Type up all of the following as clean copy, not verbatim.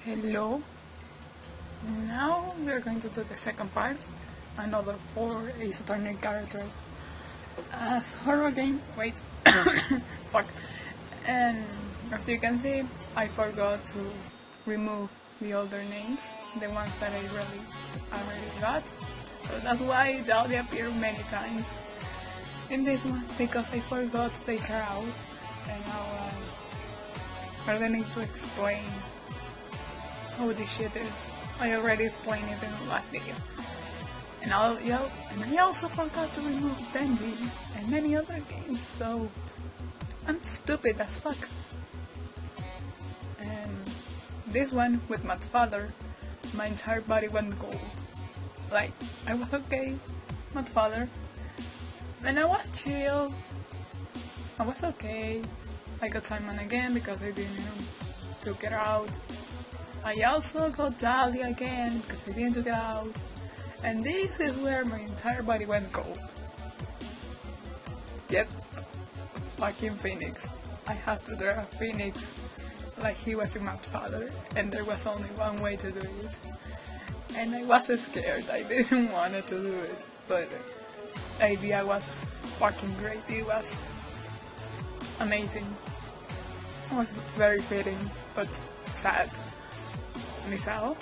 Hello. Now we're going to do the second part, another 4 Ace Attorney characters as horror game. Wait, fuck. And as you can see, I forgot to remove the older names, the ones that I already got. So that's why Dolly appeared many times in this one, because I forgot to take her out, and now I'm gonna need to explain how this shit is. I already explained it in the last video. And I also forgot to remove Benji and many other games, so I'm stupid as fuck. And this one, with Matt's father, my entire body went gold. Like, I was okay, Matt's father, and I was chill. I was okay. I got Simon again because I didn't took it out. I also got Dahlia again because I didn't took it out. And this is where my entire body went cold. Yet, fucking Phoenix. I have to draw Phoenix like he was in my father, and there was only one way to do it. And I was scared, I didn't want to do it, but the idea was fucking great, it was amazing. It was very fitting, but sad. Misao,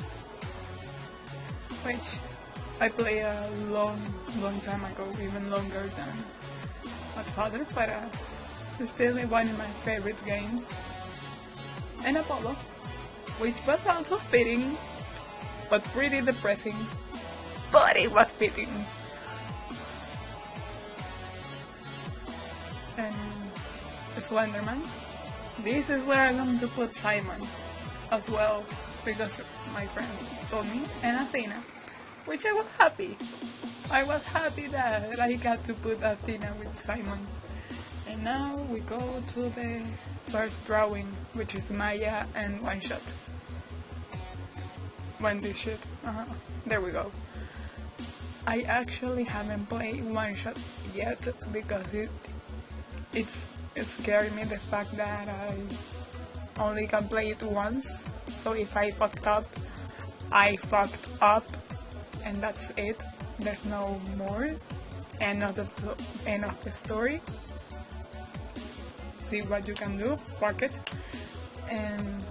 which I played a long time ago, even longer than my father, but it's still one of my favorite games. And Apollo, which was also fitting, but pretty depressing, but it was fitting. And Slenderman, this is where I'm going to put Simon as well, because my friend told me, and Athena, which I was happy. I was happy that I got to put Athena with Simon. And now we go to the first drawing, which is Maya and One Shot. When this shit, there we go. I actually haven't played One Shot yet because it's scaring me, the fact that I only can play it once. So if I fucked up, I fucked up, and that's it. There's no more. End of the story. See what you can do. Fuck it. And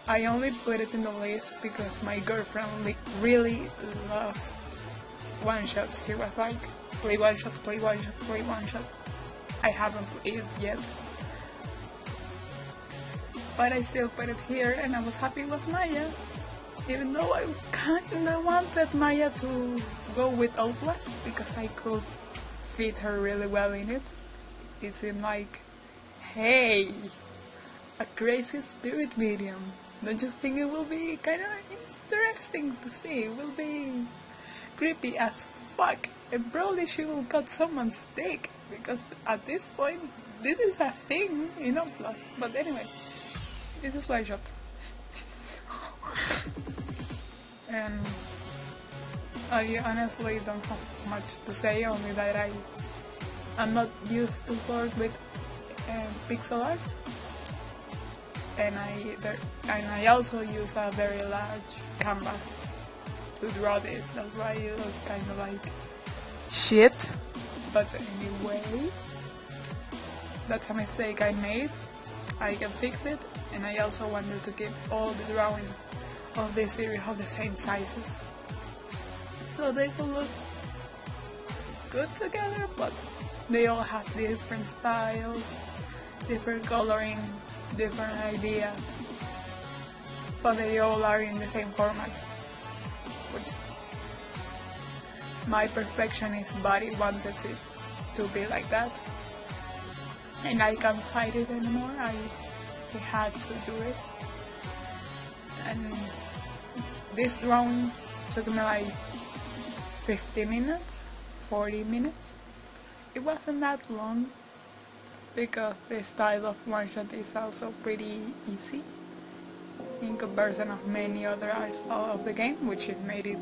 I only put it in the list because my girlfriend really loved One Shot. She was like, play One Shot, play One Shot, play One Shot. I haven't played it yet, but I still put it here, and I was happy with Maya, even though I kinda wanted Maya to go with Outlast because I could fit her really well in it. It seemed like, hey, a crazy spirit medium. Don't you think it will be kinda interesting to see? It will be creepy as fuck, and probably she will cut someone's dick, because at this point, this is a thing in Outlast. But anyway, this is One Shot. And I honestly don't have much to say, only that I'm not used to work with pixel art, and I also use a very large canvas to draw this. That's why it was kind of like shit. But anyway, that's a mistake I made. I can fix it, and I also wanted to keep all the drawings of this series of the same sizes, so they will look good together, but they all have different styles, different coloring, different ideas, but they all are in the same format, which my perfectionist body wanted to be like that, and I can't fight it anymore. I had to do it, and this drawing took me like 50 minutes, 40 minutes. It wasn't that long because the style of One Shot is also pretty easy in comparison of many other art styles of the game, which it made it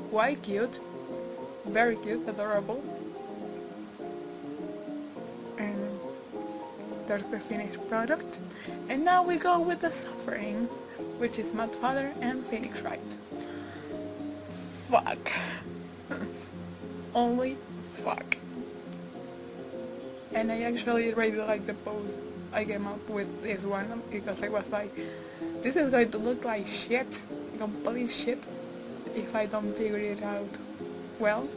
quite cute, very cute, adorable. And there's the finished product, and now we go with the suffering, which is Mad Father and Phoenix Wright. Fuck. Only fuck. And I actually really like the pose I came up with this one, because I was like, this is going to look like shit, complete shit, if I don't figure it out well.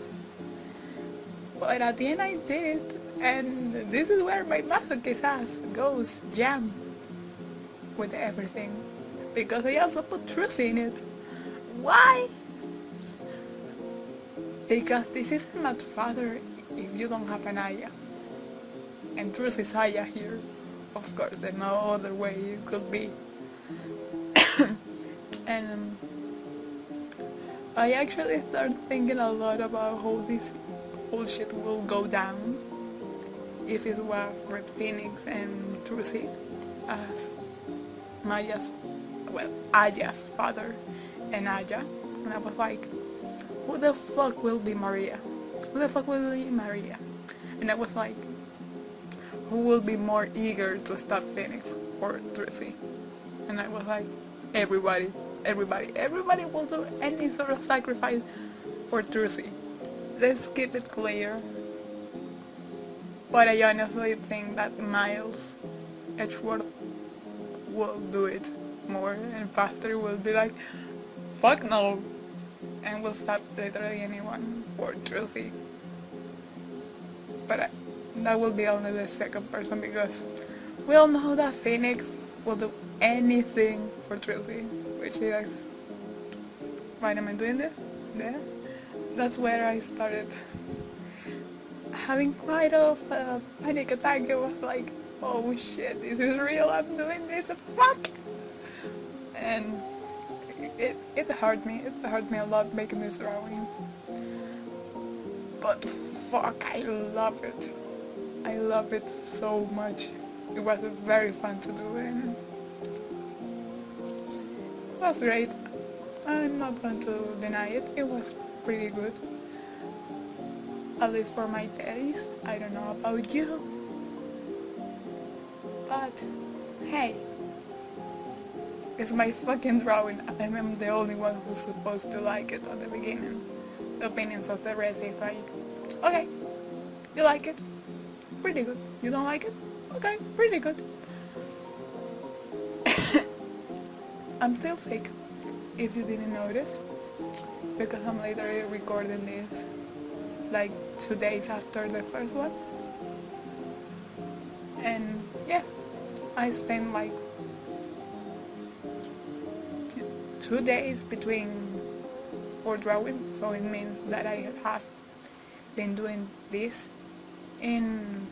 But at the end I did it, and this is where my masochist ass goes jam with everything, because I also put truth in it. Why? Because this isn't Mad Father if you don't have an Aya, and truth is Aya here, of course, there's no other way it could be. And I actually started thinking a lot about how this whole shit will go down if it was Red Phoenix and Trucy as Aya's father and Aya. And I was like, who the fuck will be Maria? Who the fuck will be Maria? And I was like, who will be more eager to stop Phoenix or Trucy? And I was like, everybody will do any sort of sacrifice for Trucy. Let's keep it clear. But I honestly think that Miles Edgeworth will do it more and faster, will be like, fuck no, and will stop literally anyone for Trucy. But that will be only the second person, because we all know that Phoenix will do anything for Trucy, which is, why am I doing this? Yeah. That's where I started having quite a panic attack. It was like, oh shit, this is real, I'm doing this, fuck! And it hurt me a lot making this drawing. But fuck, I love it. I love it so much. It was very fun to do, and it was great. I'm not going to deny it, it was pretty good. At least for my taste. I don't know about you, but hey, it's my fucking drawing. I'm the only one who's supposed to like it at the beginning. The opinions of the rest is like, okay, you like it? Pretty good. You don't like it? Okay, pretty good. I'm still sick, if you didn't notice, because I'm literally recording this like 2 days after the first one. And yeah, I spent like 2 days between 4 drawings, so it means that I have been doing this in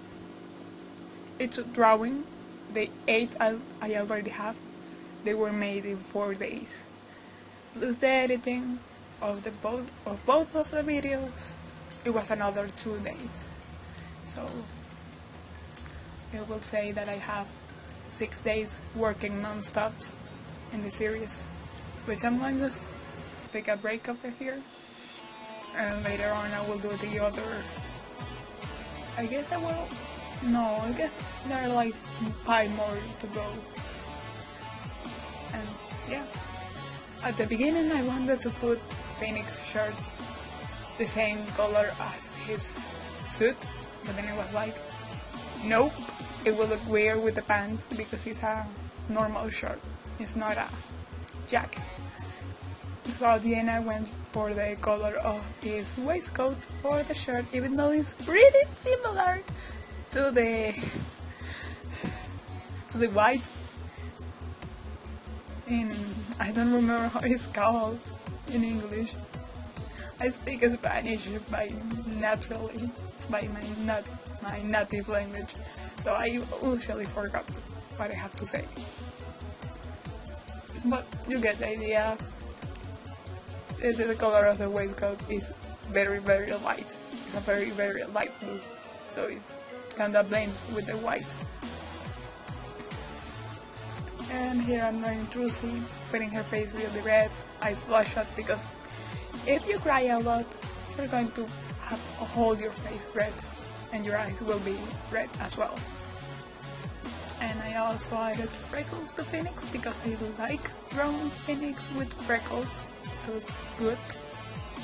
each drawing. The 8 I already have, they were made in 4 days, plus the editing of both of the videos. It was another 2 days, so I will say that I have 6 days working non-stops in the series, which I'm going to take a break over here, and later on I will do the other. I guess I will. No, I guess there are like 5 more to go. And yeah, at the beginning I wanted to put Phoenix's shirt the same color as his suit, but then I was like, nope, it will look weird with the pants because it's a normal shirt, it's not a jacket. So at the end I went for the color of his waistcoat for the shirt, even though it's pretty similar to the white in, I don't remember how it's called in English. I speak Spanish by my native language, so I usually forgot what I have to say. But you get the idea. The color of the waistcoat is very, very light. It's a very, very light blue, so it kind of blends with the white. And here I'm going Trucy, putting her face really red, eyes bloodshot, because if you cry a lot, you're going to have hold your face red, and your eyes will be red as well. also added freckles to Phoenix because I like drawing Phoenix with freckles. It was good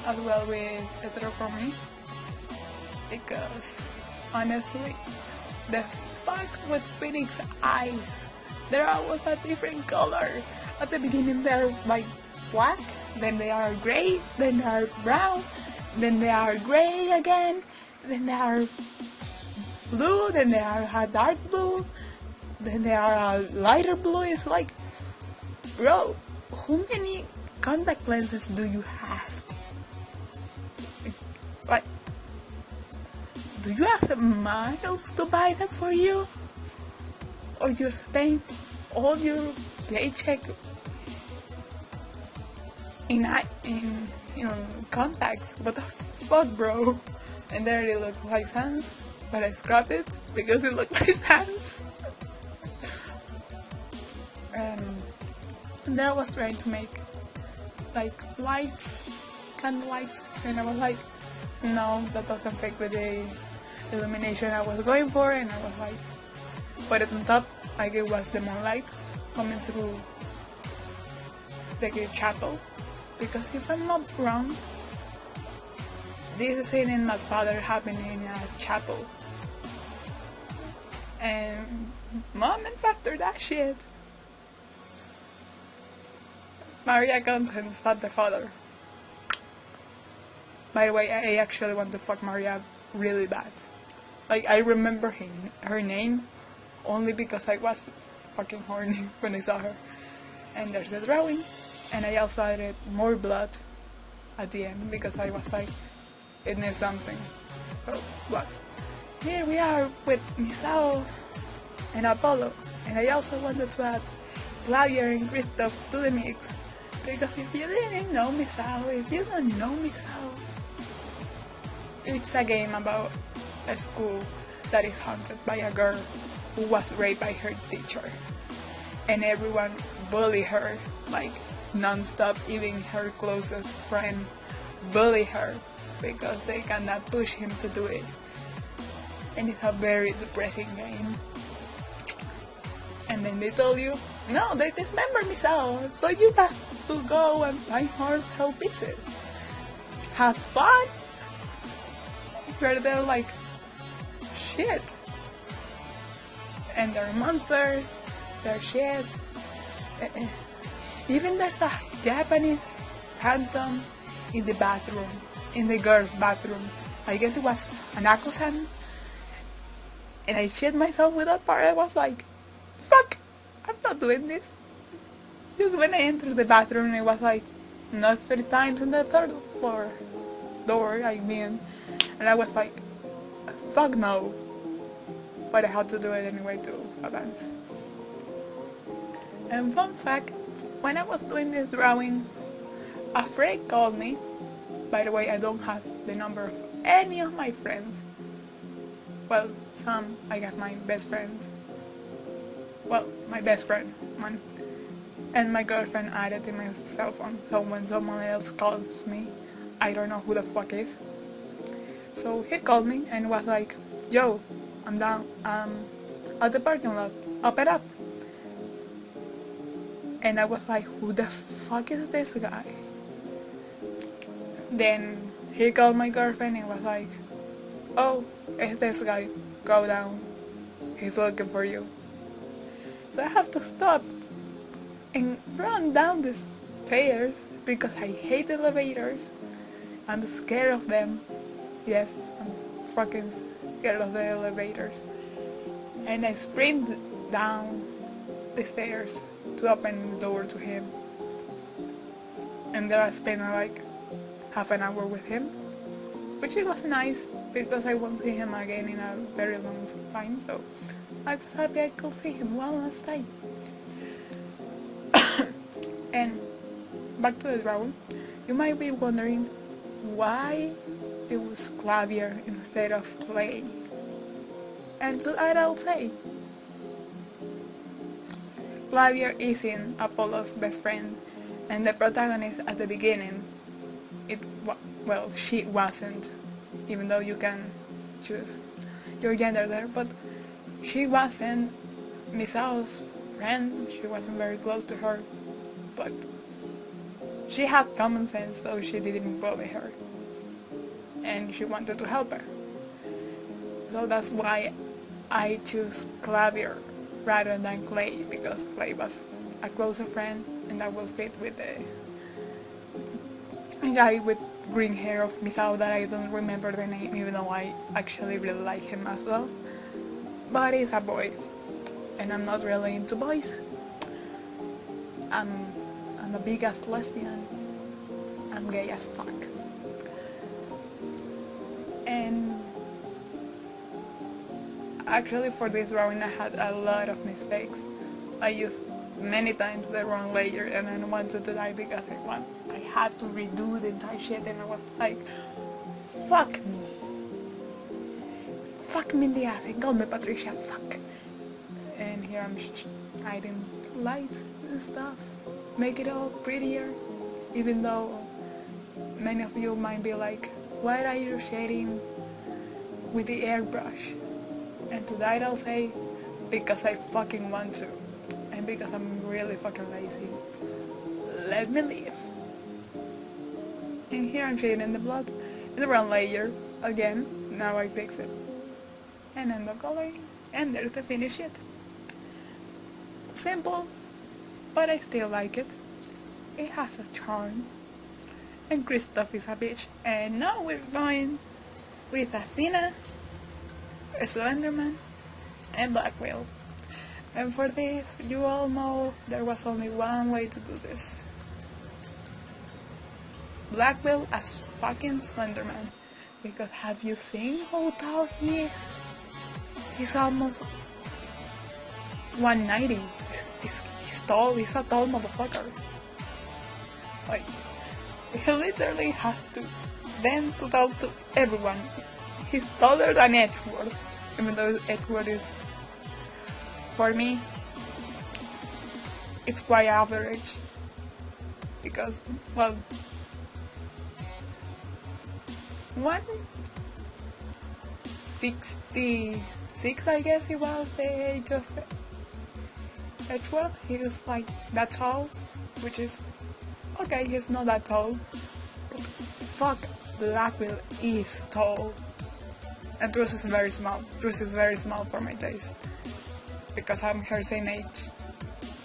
as well with heterochromy because honestly, the fuck with Phoenix eyes, they're always a different color. At the beginning they're like black, then they are gray, then they are brown, then they are gray again, then they are blue, then they are a dark blue, then they are a lighter blue. It's like, bro, how many contact lenses do you have? Like, do you have miles to buy them for you? Or you're spending all your paycheck in contacts? What the fuck, bro? And there they look like sans, but I scrapped it because it looked like sans. And then I was trying to make like lights, candle lights, and I was like, no, that doesn't fit with the illumination I was going for, and I was like, put it on top like it was the moonlight coming through the chapel, because if I'm not wrong, this scene in that father happened in a chapel, and moments after that shit, Maria comes and stops the father. By the way, I actually want to fuck Maria really bad. Like, I remember her name only because I was fucking horny when I saw her. And there's the drawing, and I also added more blood at the end because I was like, it needs something. So, blood. Here we are with Misao and Apollo, and I also wanted to add Claudia and Christoph to the mix, because if you didn't know Misao, if you don't know Misao, it's a game about a school that is haunted by a girl who was raped by her teacher, and everyone bully her like non-stop. Even her closest friend bully her because they cannot push him to do it, and it's a very depressing game. And then they told you, no, they dismember Misao, so you have to go and find her pieces. Have fun. You're there like, shit. And they're monsters, they're shit. Even there's a Japanese phantom in the bathroom, in the girls' bathroom. I guess it was Anako-san. And I shit myself with that part. I was like, fuck, I'm not doing this. Just when I entered the bathroom, it was like, knock 3 times on the 3rd floor door, I mean. And I was like, fuck no. But I had to do it anyway to advance. And fun fact, when I was doing this drawing, a friend called me. By the way, I don't have the number of any of my friends. Well, some, I got my best friends. Well, my best friend, one. And my girlfriend added in my cell phone. So when someone else calls me, I don't know who the fuck is. So he called me and was like, yo, I'm down, at the parking lot, open up. And I was like, who the fuck is this guy? Then he called my girlfriend and was like, oh, it's this guy, go down, he's looking for you. So I have to stop and run down the stairs because I hate elevators. I'm scared of them. Yes, I'm fucking scared of the elevators. And I sprint down the stairs to open the door to him. And there I spent like half an hour with him, which it was nice because I won't see him again in a very long time, so I was happy I could see him one last time. And back to the drawing, you might be wondering why it was Clavier instead of Clay. And to that I'll say, Clavier isn't Apollo's best friend, and the protagonist at the beginning, well, she wasn't, even though you can choose your gender there, but she wasn't Misao's friend, she wasn't very close to her, but she had common sense, so she didn't bully her, and she wanted to help her. So that's why I choose Clavier rather than Clay, because Clay was a closer friend, and that will fit with the guy with green hair of Misao that I don't remember the name, even though I actually really like him as well. But he's a boy, and I'm not really into boys. I'm a big ass lesbian. I'm gay as fuck. And actually for this drawing I had a lot of mistakes. I used many times the wrong layer and I wanted to die because I had to redo the entire shit, and I was like, fuck me. Fuck me in the ass and call me Patricia, fuck. And here I'm adding light and stuff, make it all prettier, even though many of you might be like, why are you shading with the airbrush? And to that I'll say, because I fucking want to, and because I'm really fucking lazy. Let me live. And here I'm shading the blood in the wrong layer again. Now I fix it. And end up coloring, and there's the finished shit. Simple, but I still like it. It has a charm. And Kristoff is a bitch. And now we're going with Athena, Slenderman, and Blackwell. And for this, you all know there was only one way to do this. Blackwell as fucking Slenderman. Because have you seen how tall he is? He's almost 190. He's tall. He's a tall motherfucker. Like, he literally has to bend to talk to everyone. He's taller than Edgeworth, even though Edgeworth is, for me, it's quite average. Because, well, 166, I guess he was the age of Edgeworth. He was like that tall, which is okay, he's not that tall, but fuck, Blackwell is tall. And Truce is very small. Truce is very small for my taste, because I'm her same age,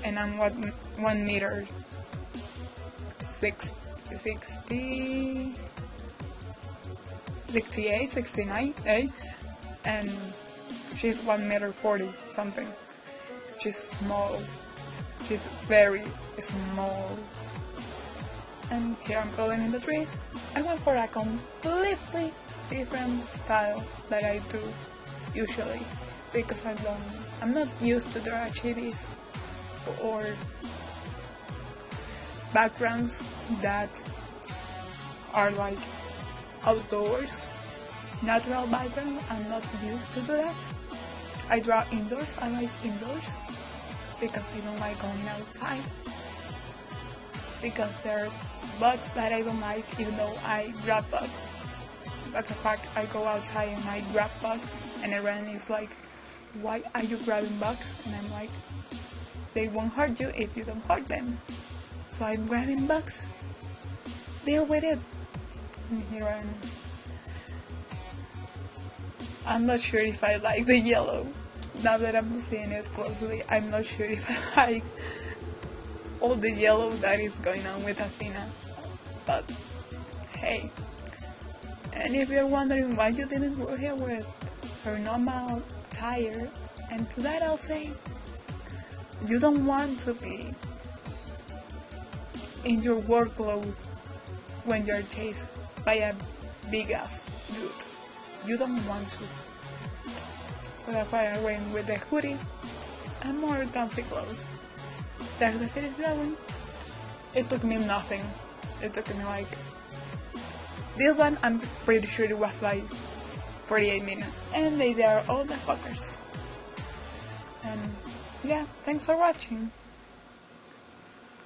and I'm 1 meter 68, 69, eh? And she's 1 meter 40 something. She's small. She's very small. And here I'm calling in the trees. I went for a completely different style that I do usually, because I'm not used to draw chibis or backgrounds that are like outdoors, natural background. I'm not used to do that. I draw indoors. I like indoors because I don't like going outside, because there are bugs that I don't like, even though I grab bugs. That's a fact. I go outside and I grab bugs, and everyone is like, why are you grabbing bugs? And I'm like, they won't hurt you if you don't hurt them. So I'm grabbing bugs. Deal with it. And here I am. I'm not sure if I like the yellow. Now that I'm seeing it closely, I'm not sure if I like all the yellow that is going on with Athena. But hey. And if you're wondering why you didn't go here with her normal attire, and to that I'll say, you don't want to be in your workload when you're chased by a big ass dude. You don't want to. So that's why I went with the hoodie and more comfy clothes. There's the finished drawing. It took me nothing. It took me like, this one I'm pretty sure it was like 48 minutes. And they are all the fuckers. And yeah, thanks for watching.